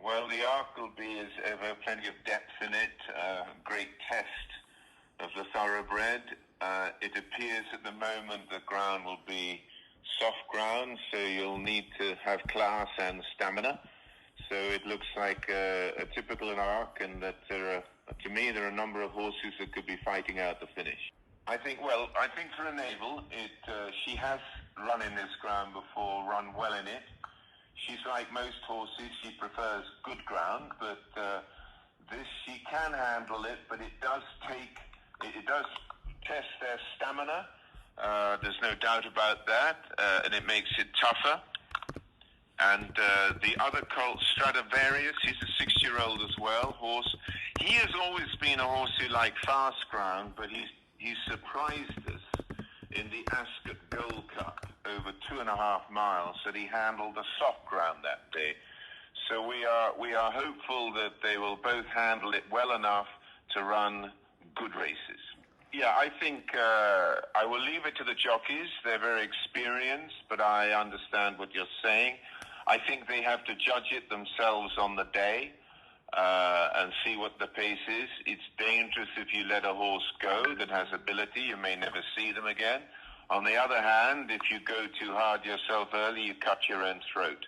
Well, the Arc will be, as ever, plenty of depth in it, great test of the thoroughbred. It appears at the moment the ground will be soft ground, so you'll need to have class and stamina. So it looks like a typical Arc, and that to me, there are a number of horses that could be fighting out the finish. I think for a navel, she has run in this ground before, run well in it. She's like most horses, she prefers good ground, but this, she can handle it, but it does test their stamina. There's no doubt about that, and it makes it tougher. And the other colt, Stradivarius, he's a 6-year-old as well, horse. He has always been a horse who liked fast ground, but he's surprised us in the Ascot Gold Cup over 2.5 miles that he handled the soft ground that day. So we are hopeful that they will both handle it well enough to run good races. Yeah, I think I will leave it to the jockeys. They're very experienced, but I understand what you're saying. I think they have to judge it themselves on the day and see what the pace is. It's dangerous if you let a horse go that has ability. You may never see them again. On the other hand, if you go too hard yourself early, you cut your own throat.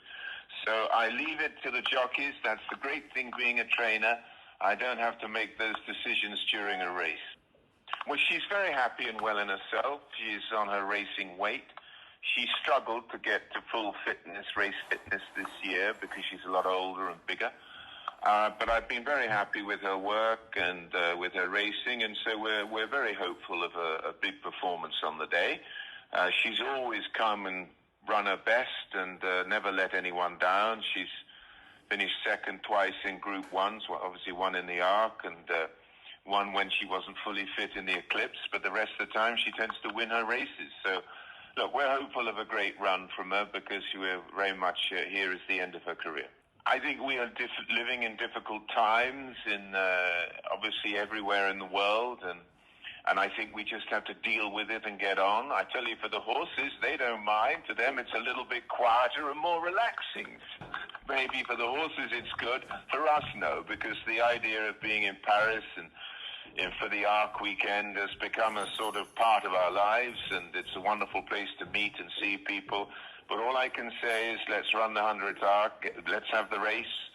So I leave it to the jockeys. That's the great thing being a trainer. I don't have to make those decisions during a race. Well, she's very happy and well in herself. She's on her racing weight. She struggled to get to full fitness, race fitness this year because she's a lot older and bigger. But I've been very happy with her work and with her racing, and so we're very hopeful of a big performance on the day. She's always come and run her best and never let anyone down. She's finished second twice in Group 1, so obviously one in the Arc and one when she wasn't fully fit in the Eclipse, but the rest of the time she tends to win her races. So, look, we're hopeful of a great run from her because we're very much here is the end of her career. I think we are living in difficult times in obviously everywhere in the world, and I think we just have to deal with it and get on. I tell you, for the horses, they don't mind. To them, it's a little bit quieter and more relaxing. Maybe for the horses it's good. For us, no, because the idea of being in Paris and for the Arc weekend has become a sort of part of our lives, and it's a wonderful place to meet and see people. But all I can say is let's run the 100th Arc, let's have the race,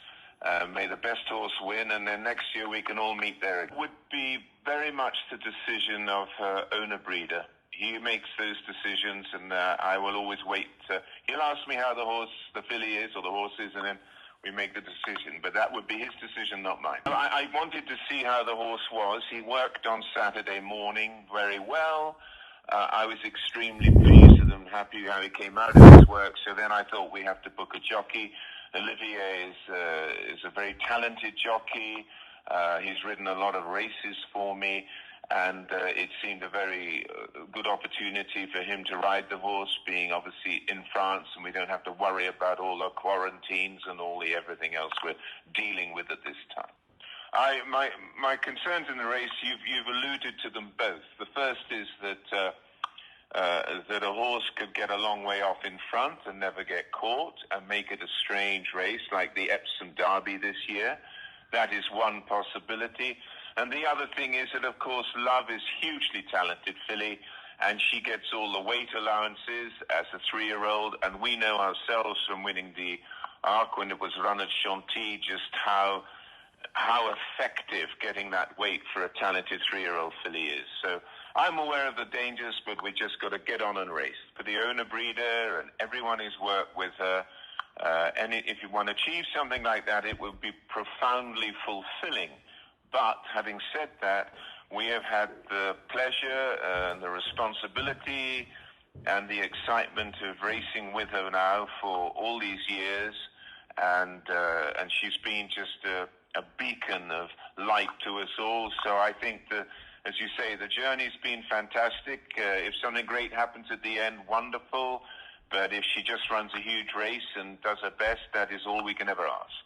may the best horse win, and then next year we can all meet there. It would be very much the decision of her owner-breeder. He makes those decisions, and I will always wait. He'll ask me how the filly is, or the horse is, and then we make the decision. But that would be his decision, not mine. I wanted to see how the horse was. He worked on Saturday morning very well. I was extremely pleased with him, happy how he came out of his work. So then I thought we have to book a jockey. Olivier is a very talented jockey. He's ridden a lot of races for me, and it seemed a very good opportunity for him to ride the horse, being obviously in France, and we don't have to worry about all the quarantines and all the everything else we're dealing with at this time. My concerns in the race, you've alluded to them both. The first is that a horse could get a long way off in front and never get caught and make it a strange race like the Epsom Derby this year. That is one possibility. And the other thing is that, of course, Love is hugely talented filly, and she gets all the weight allowances as a 3-year-old, and we know ourselves from winning the Arc when it was run at Chantilly just how effective getting that weight for a talented 3-year-old filly is. So I'm aware of the dangers, but we just got to get on and race. For the owner-breeder and everyone who's worked with her, and if you want to achieve something like that, it will be profoundly fulfilling. But having said that, we have had the pleasure and the responsibility and the excitement of racing with her now for all these years, and she's been just a beacon of light to us all. So I think that, as you say, the journey's been fantastic. If something great happens at the end, wonderful. But if she just runs a huge race and does her best, that is all we can ever ask.